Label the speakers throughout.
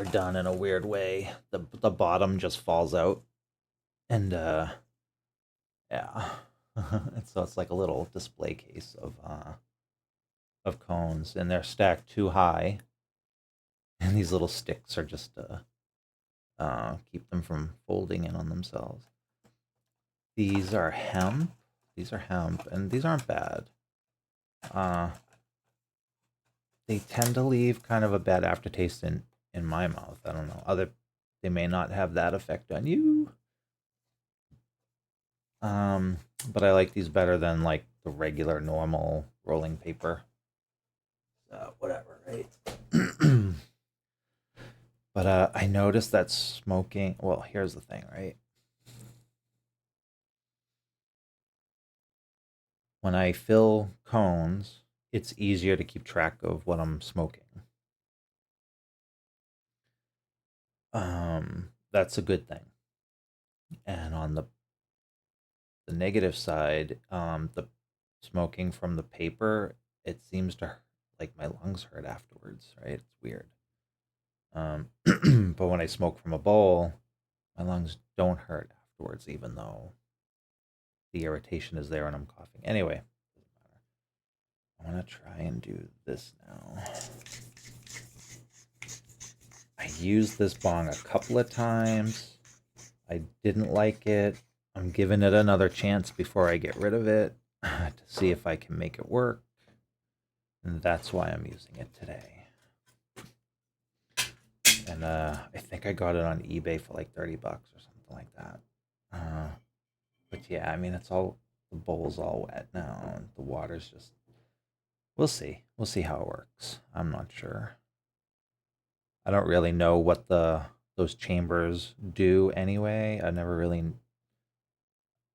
Speaker 1: are done in a weird way. The bottom just falls out, and yeah, and so it's like a little display case of cones, and they're stacked too high, and these little sticks are just keep them from folding in on themselves. These are hemp. These are hemp, and these aren't bad. They tend to leave kind of a bad aftertaste in my mouth. I don't know. They may not have that effect on you. But I like these better than like the regular normal rolling paper. Whatever, right? But I noticed that smoking. Well, here's the thing, right? When I fill cones, it's easier to keep track of what I'm smoking. That's a good thing. And on the negative side, the smoking from the paper, it seems to like my lungs hurt afterwards, right? It's weird. But when I smoke from a bowl, my lungs don't hurt afterwards, even though the irritation is there and I'm coughing. Anyway, doesn't matter. I want to try and do this now. I used this bong a couple of times. I didn't like it. I'm giving it another chance before I get rid of it to see if I can make it work. And that's why I'm using it today. And I think I got it on eBay for like 30 bucks or something like that. But yeah, I mean, the bowl's all wet now, and the water's just. We'll see. We'll see how it works. I'm not sure. I don't really know what those chambers do anyway. I never really.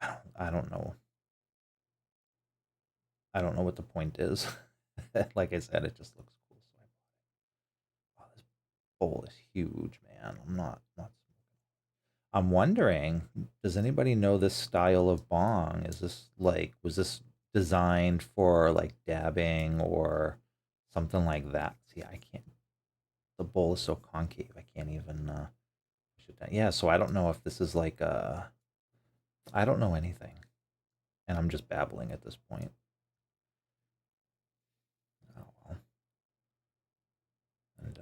Speaker 1: I don't know. I don't know what the point is. Like I said, it just looks cool. So wow, this bowl is huge, man. I'm not. I'm wondering, does anybody know this style of bong? Is this like, was this designed for like dabbing or something like that? See, I can't. The bowl is so concave. I can't even push it down. Yeah, so I don't know if this is like I don't know anything, and I'm just babbling at this point. Oh well. And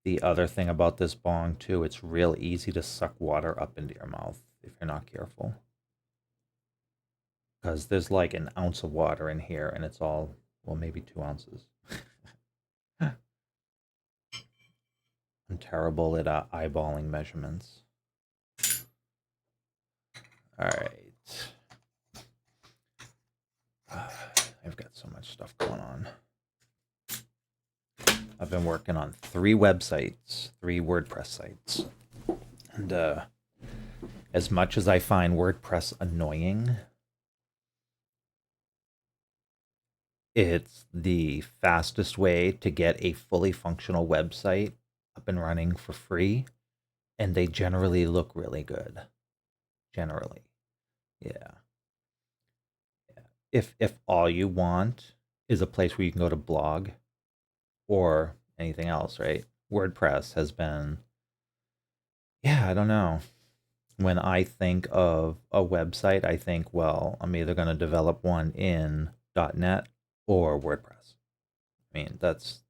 Speaker 1: the other thing about this bong too, it's real easy to suck water up into your mouth if you're not careful. Because there's like an ounce of water in here, and it's all, well, maybe 2 ounces. I'm terrible at eyeballing measurements. All right. I've got so much stuff going on. I've been working on 3 websites, 3 WordPress sites. And as much as I find WordPress annoying, it's the fastest way to get a fully functional website up and running for free. And they generally look really good. Generally. Yeah. If all you want is a place where you can go to blog or anything else, right? WordPress has been, yeah, I don't know. When I think of a website, I think, well, I'm either going to develop one in .NET or WordPress. I mean, that's,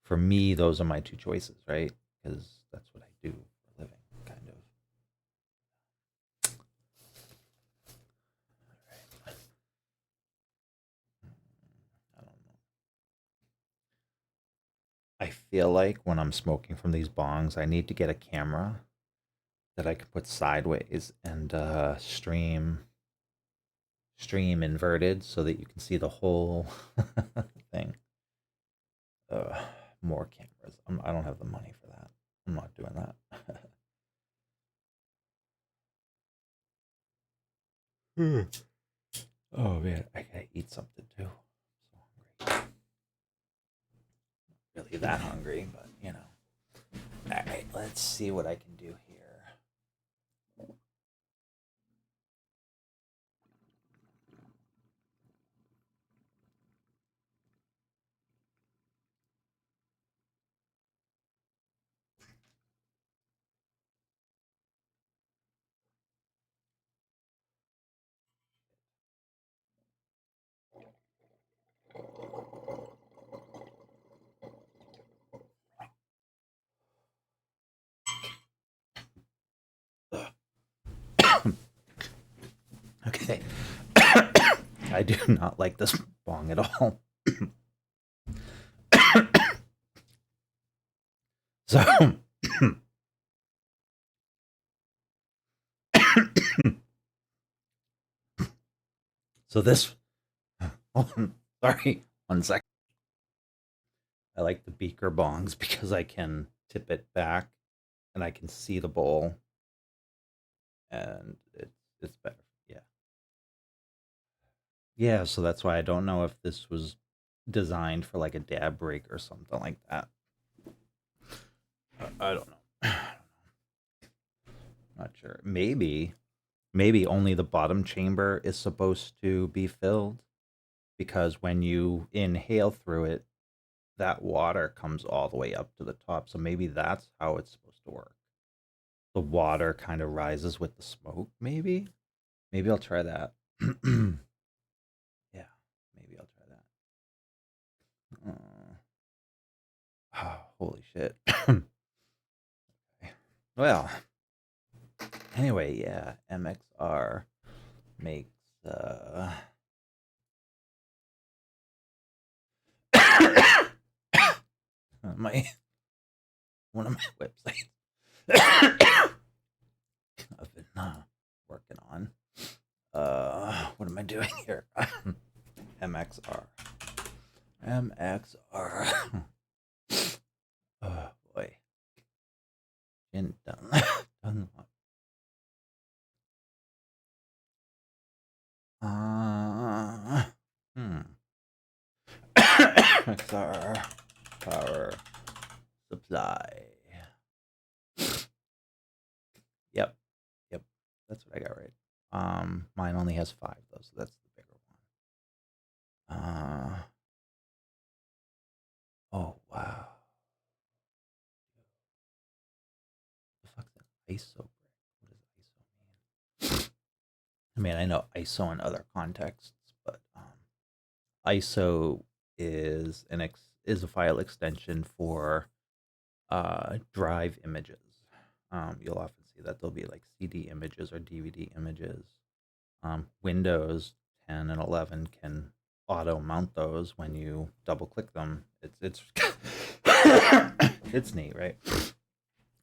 Speaker 1: for me, those are my 2 choices, right? Because that's what I do for a living, kind of. I don't know. I feel like when I'm smoking from these bongs, I need to get a camera that I can put sideways and stream inverted so that you can see the whole thing. More cameras. I don't have the money for that. I'm not doing that. Oh man, I gotta eat something too. I'm so hungry. Really that hungry, but you know. All right, let's see what I can do here. I do not like this bong at all. So, so this. Sorry, 1 second. I like the beaker bongs because I can tip it back and I can see the bowl, and it's better. Yeah, yeah. So that's why I don't know if this was designed for like a dab break or something like that. I don't know. Not sure. Maybe only the bottom chamber is supposed to be filled because when you inhale through it, that water comes all the way up to the top. So maybe that's how it's supposed to work. The water kind of rises with the smoke, maybe. Maybe I'll try that. Yeah, maybe I'll try that. Oh, holy shit. Well, anyway, yeah, MXR makes my one of my websites I've been working on. What am I doing here? MXR. MXR. Oh boy. Done. Done. Hmm. XR power supply. Yep. Yep. That's what I got right. Mine only has 5 though, so that's the bigger one. Oh wow. The fuck's an ISO brick? What does ISO mean? I mean, I know ISO in other contexts, but ISO is a file extension for drive images. You'll often see that there'll be like CD images or DVD images. Windows 10 and 11 can auto mount those when you double click them. It's it's neat, right?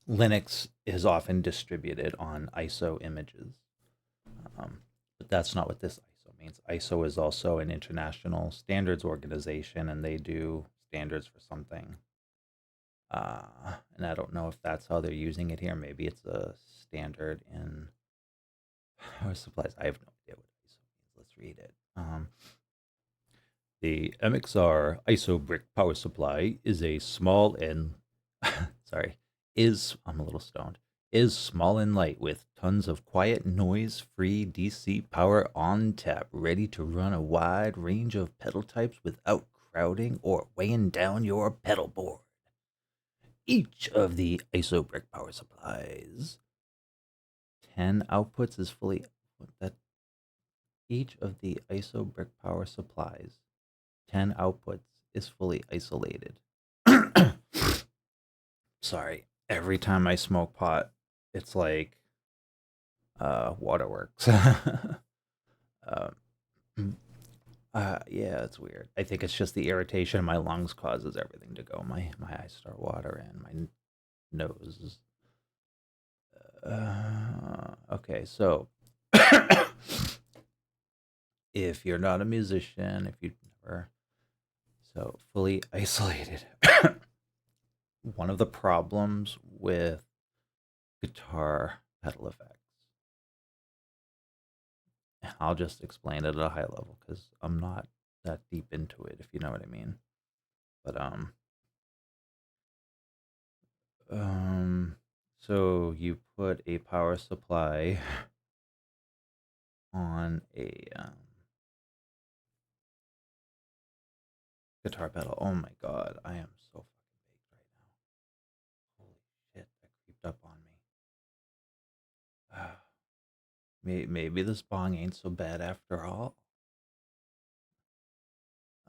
Speaker 1: Linux is often distributed on ISO images, but that's not what this ISO means. ISO is also an international standards organization, and they do standards for something. And I don't know if that's how they're using it here. Maybe it's a standard in power supplies. I have no idea what ISO means. Let's read it. The MXR ISO brick power supply is a small and sorry, is I'm a little stoned. Is small and light with tons of quiet noise-free DC power on tap, ready to run a wide range of pedal types without crowding or weighing down your pedal board. Each of the ISO brick power supplies 10 outputs is fully that each of the ISO brick power supplies 10 outputs is fully isolated. Sorry. Every time I smoke pot, it's like waterworks. um, yeah, it's weird. I think it's just the irritation in my lungs causes everything to go. My eyes start watering, my nose is okay, so if you're not a musician, if you've never so fully isolated. One of the problems with guitar pedal effects, and I'll just explain it at a high level because I'm not that deep into it, if you know what I mean. But um, so you put a power supply on a guitar pedal. Oh my god, I am so fucking baked right now. Holy shit, that creeped up on me. Maybe this bong ain't so bad after all.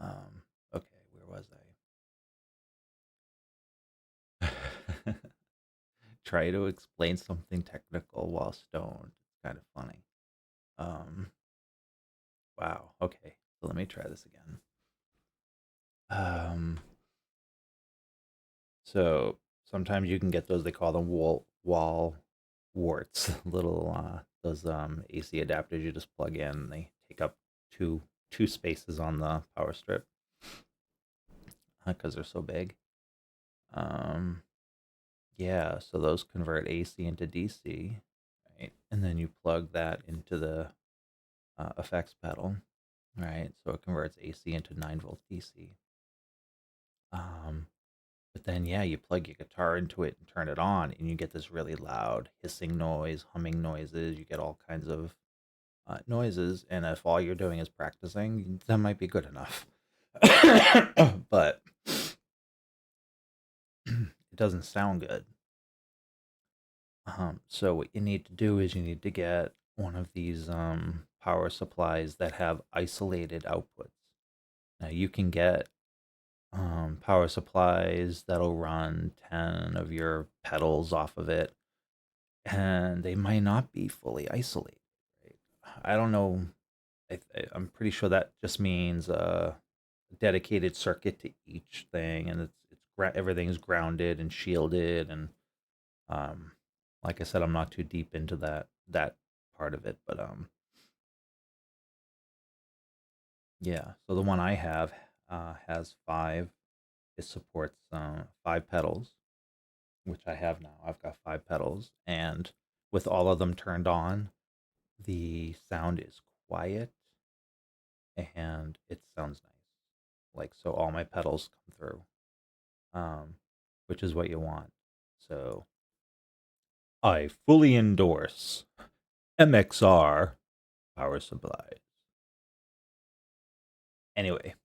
Speaker 1: Okay, where was I? Try to explain something technical while stoned. It's kind of funny. Um, Wow. Okay. So let me try this again. Um, so sometimes you can get those, they call them wall warts, little those AC adapters you just plug in. They take up two spaces on the power strip because they're so big. Um, yeah, so those convert AC into DC, right? And then you plug that into the effects pedal, right? So it converts AC into 9-volt DC. Um, but then, yeah, you plug your guitar into it and turn it on, and you get this really loud hissing noise, humming noises. You get all kinds of noises. And if all you're doing is practicing, that might be good enough. But it doesn't sound good. So what you need to do is you need to get one of these power supplies that have isolated outputs. Now you can get power supplies that'll run 10 of your pedals off of it, and they might not be fully isolated. Right? I don't know. I'm pretty sure that just means a dedicated circuit to each thing, and everything's grounded and shielded. And um, like I said, I'm not too deep into that part of it, but yeah. So the one I have has five. It supports 5 pedals, which I have now. I've got 5 pedals, and with all of them turned on, the sound is quiet and it sounds nice. Like, so all my pedals come through, um, which is what you want. So I fully endorse MXR power supplies. Anyway,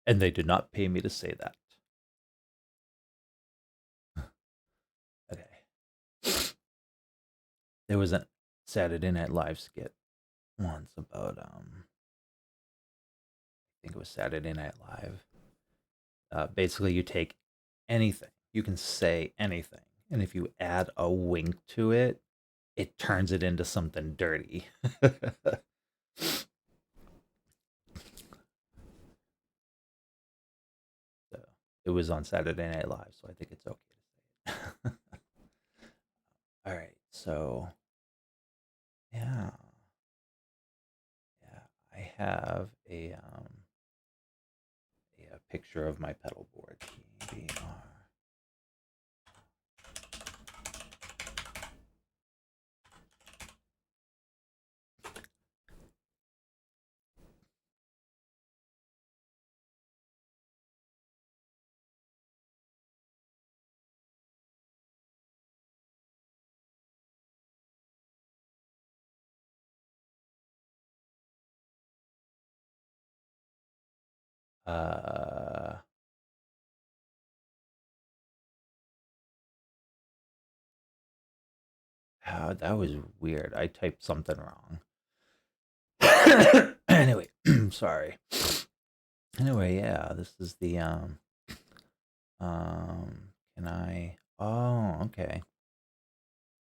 Speaker 1: and they did not pay me to say that. Okay. There was a Saturday Night Live skit once about I think it was Saturday Night Live. Basically, you take anything, you can say anything, and if you add a wink to it, it turns it into something dirty. So it was on Saturday Night Live, so I think it's okay to say it. All right, so yeah, yeah, I have a picture of my pedal board. PBR. Uh, that was weird. I typed something wrong. Anyway, sorry. Anyway, yeah, this is the can I? Oh, okay.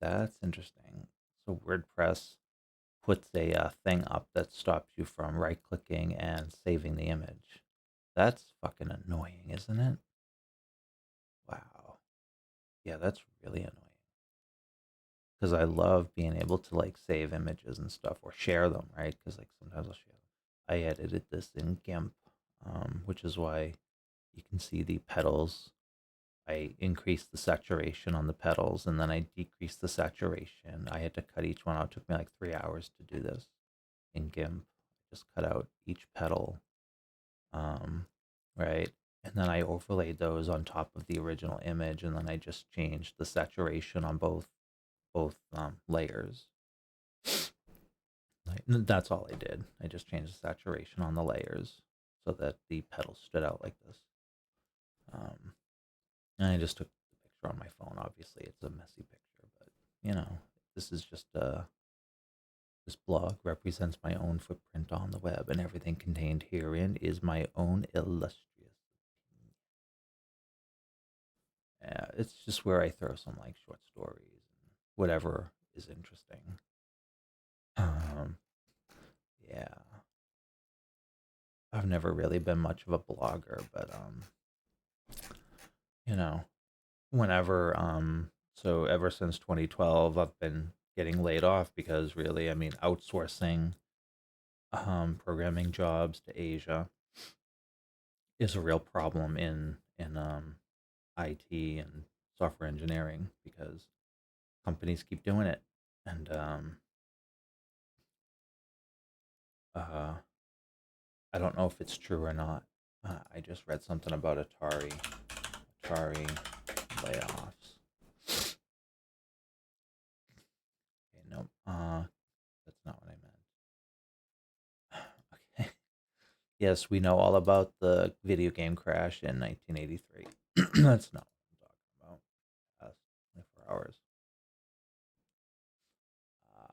Speaker 1: That's interesting. So WordPress puts a thing up that stops you from right-clicking and saving the image. That's fucking annoying, isn't it? Wow. Yeah, that's really annoying. Because I love being able to like save images and stuff or share them, right? Because like sometimes I'll share them. I edited this in GIMP, which is why you can see the pedals. I increased the saturation on the pedals and then I decreased the saturation. I had to cut each one out. It took me like 3 hours to do this in GIMP. Just cut out each pedal, um, right? And then I overlaid those on top of the original image, and then I just changed the saturation on both layers. Like, that's all I did. I just changed the saturation on the layers so that the pedals stood out like this. Um, and I just took the picture on my phone. Obviously, it's a messy picture, but you know, this is just this blog represents my own footprint on the web, and everything contained herein is my own illustrious. It's just where I throw some like short stories and whatever is interesting. Um, Yeah. I've never really been much of a blogger, but you know, whenever so ever since 2012 I've been getting laid off because really, I mean, outsourcing programming jobs to Asia is a real problem in IT and software engineering because companies keep doing it. And uh I don't know if it's true or not. I just read something about Atari layoffs. Okay, no, that's not what I meant. Okay. Yes, we know all about the video game crash in 1983. That's not what I'm talking about. Past 24 hours.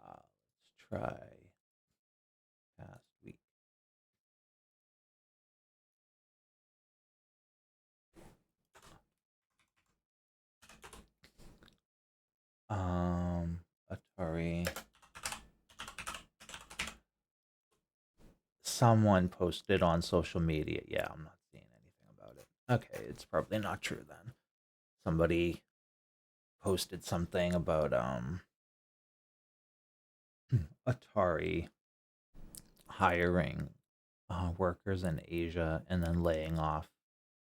Speaker 1: Let's try past week. Atari. Someone posted on social media. Yeah, I'm not seeing anything about it. Okay, it's probably not true then. Somebody posted something about Atari hiring workers in Asia and then laying off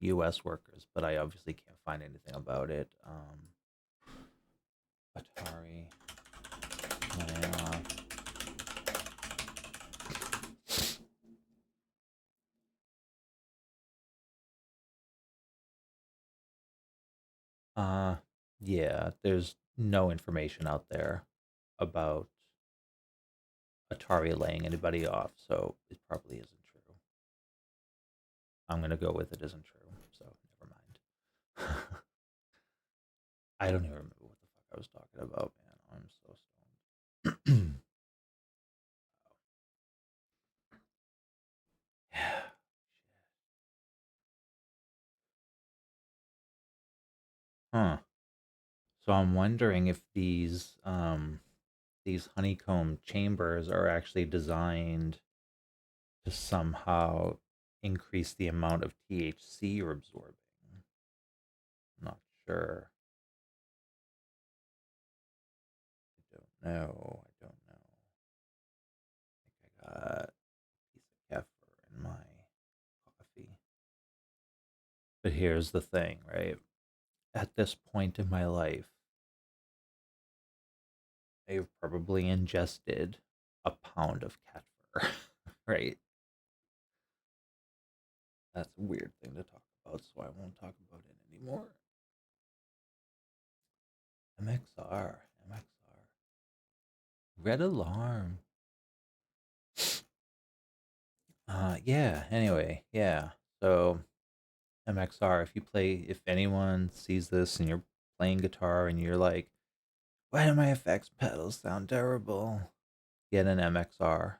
Speaker 1: U.S. workers, but I obviously can't find anything about it. Atari laying off. Uh, yeah, there's no information out there about Atari laying anybody off, so it probably isn't true. I'm gonna go with it isn't true, so never mind. I don't even remember what the fuck I was talking about, man. I'm so stoned. Yeah. Huh. So I'm wondering if these honeycomb chambers are actually designed to somehow increase the amount of THC you're absorbing. I'm not sure. I don't know. I don't know. I think I got a piece of kefir in my coffee. But here's the thing, right? At this point in my life, I've probably ingested a pound of kefir, right? That's a weird thing to talk about, so I won't talk about it anymore. MXR, MXR. Red alarm. Yeah, anyway, yeah. So MXR, if anyone sees this and you're playing guitar and you're like, why do my effects pedals sound terrible? Get an MXR.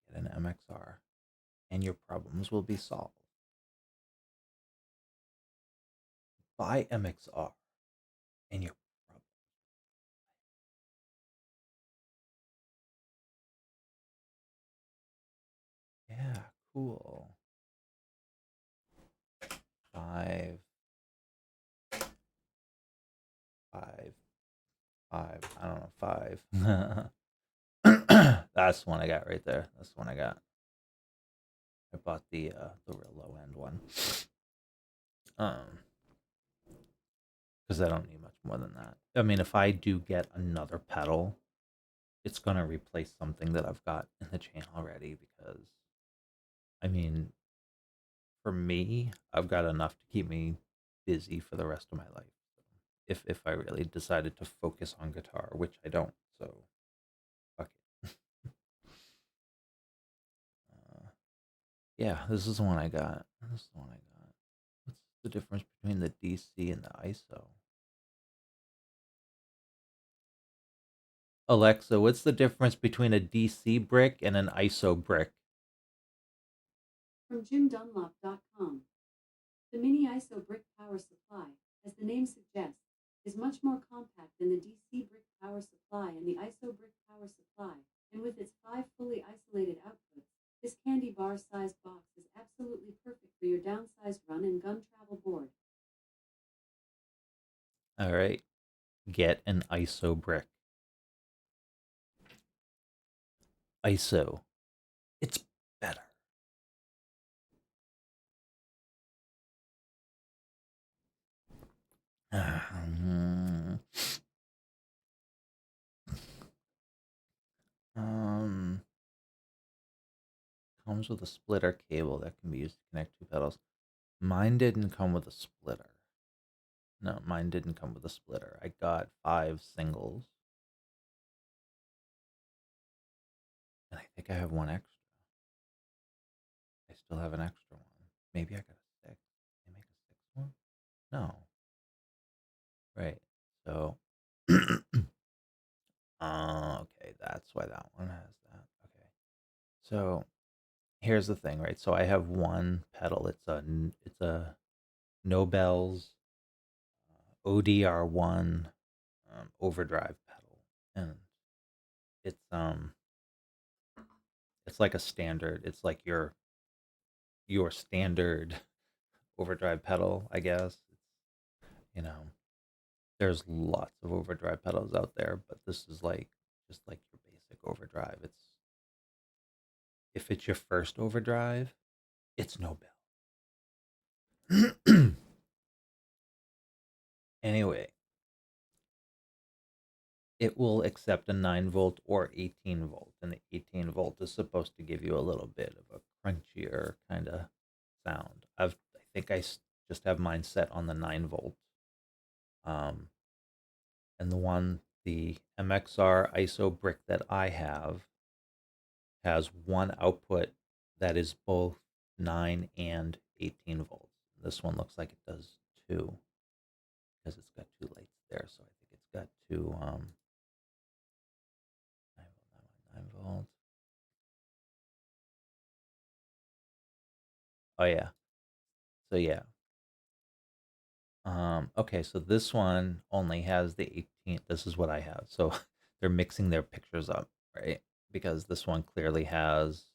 Speaker 1: Get an MXR. And your problems will be solved. Buy MXR and your problem. Yeah, cool. Five, five, five. I don't know, five. That's the one I got right there. That's the one I got. I bought the real low end one. Because I don't need much more than that. I mean, if I do get another pedal, it's gonna replace something that I've got in the chain already. Because I mean, for me, I've got enough to keep me busy for the rest of my life. If I really decided to focus on guitar, which I don't, so fuck it. uh, yeah, this is the one I got. This is the one I got. What's the difference between the DC and the ISO? Alexa, what's the difference between a DC brick and an ISO brick?
Speaker 2: From JimDunlop.com. The mini ISO brick power supply, as the name suggests, is much more compact than the DC brick power supply and the ISO brick power supply, and with its 5 fully isolated outputs, This candy bar sized box is absolutely perfect for your downsized run and gun travel board.
Speaker 1: All right. Get an ISO brick. ISO. It's better. Um, um, comes with a splitter cable that can be used to connect two pedals. Mine didn't come with a splitter. No, mine didn't come with a splitter. I got 5 singles, and I think I have one extra. I still have an extra one. Maybe I got a six. They make a sixth one? No. Right. So, okay, that's why that one has that. Okay. So here's the thing, right? So I have one pedal. It's a no bells ODR1 overdrive pedal, and it's it's like a standard. It's like your standard overdrive pedal, I guess. You know, there's lots of overdrive pedals out there, but this is like just like your basic overdrive. It's if it's your first overdrive, it's no bell. Anyway, it will accept a 9 volt or 18 volt, and the 18 volt is supposed to give you a little bit of a crunchier kind of sound. I think just have mine set on the 9 volt. Um, and the MXR ISO brick that I have has one output that is both 9 and 18 volts. This one looks like it does two because it's got two lights there. So I think it's got two 9 volt. Oh yeah. So yeah. Okay, so this one only has the 18. This is what I have. So they're mixing their pictures up, right? Because this one clearly has.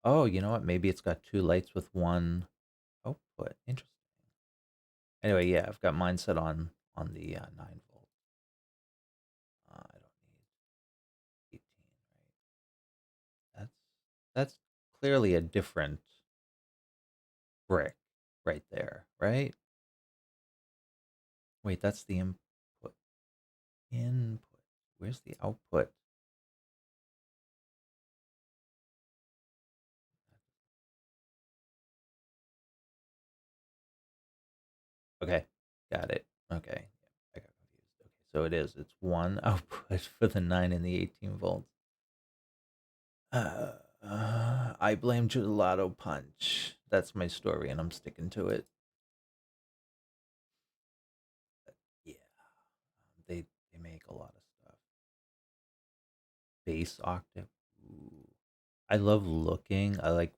Speaker 1: Oh, you know what? Maybe it's got two lights with one output. Interesting. Anyway, yeah, I've got mine set on the 9 volt. I don't need 18, right? That's clearly a different brick right there, right? Wait, that's the input. Input. Where's the output? Okay, got it. Okay, I got confused. Okay, so it is. It's one output for the 9 and the 18 volts. I blame Gelato Punch. That's my story, and I'm sticking to it. Yeah, they make a lot of stuff. Bass octave. Ooh. I love looking. I like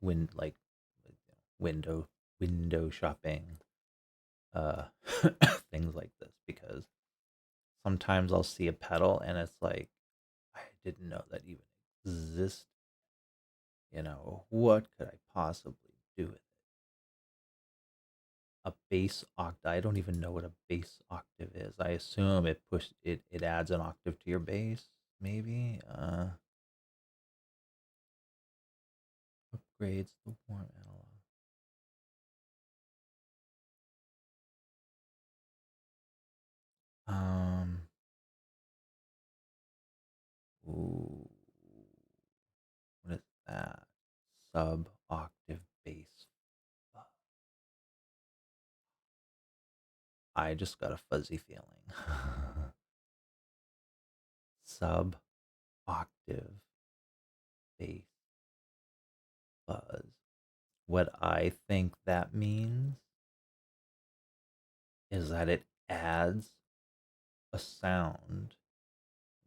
Speaker 1: window window shopping. Uh, things like this because sometimes I'll see a pedal and it's like I didn't know that even existed. What could I possibly do with it? A bass octave. I don't even know what a bass octave is. I assume it adds an octave to your bass, maybe. Upgrades the warm analog. Um, ooh, what is that? Sub octave bass. I just got a fuzzy feeling. Sub octave bass fuzz. What I think that means is that it adds a sound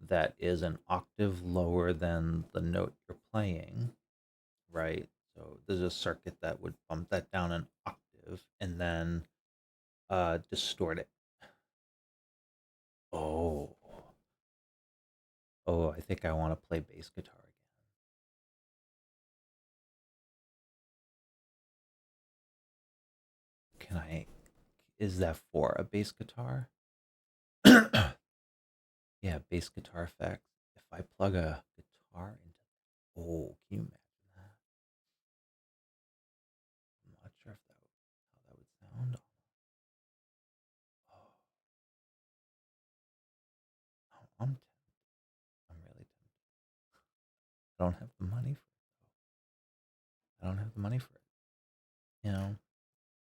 Speaker 1: that is an octave lower than the note you're playing, right? So there's a circuit that would bump that down an octave and then distort it. Oh, oh, I think I want to play bass guitar again. can I is that for a bass guitar? Yeah, bass guitar effects. If I plug a guitar into, oh, can you imagine that? I'm not sure if how that would sound. Oh, I'm I'm really tempted. I don't have the money for I don't have the money for it. You know.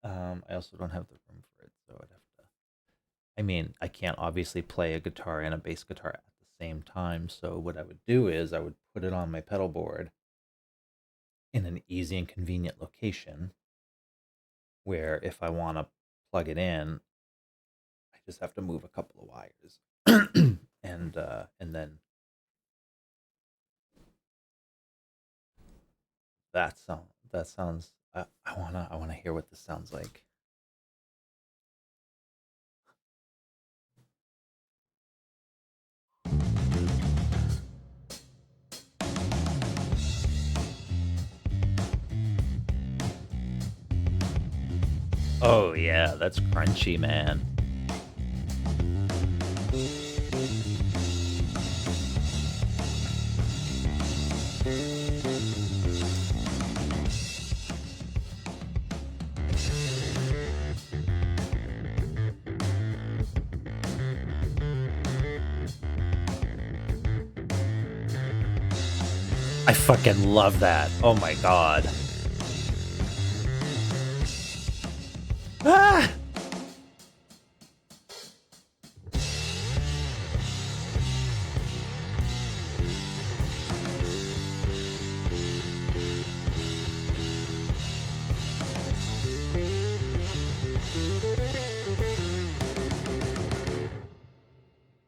Speaker 1: I also don't have the room for it, so I'd have to. I mean, I can't obviously play a guitar and a bass guitar at the same time. So what I would do is I would put it on my pedal board in an easy and convenient location where if I want to plug it in, I just have to move a couple of wires, and then that sounds. I wanna hear what this sounds like. Oh yeah, that's crunchy, man. I fucking love that. Oh my god. Ah!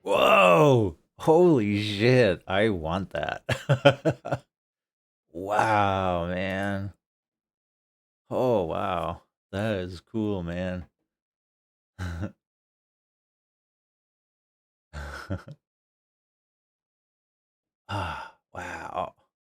Speaker 1: Whoa! Holy shit! I want that. Wow, man. Oh wow, that is cool, man. Ah, wow.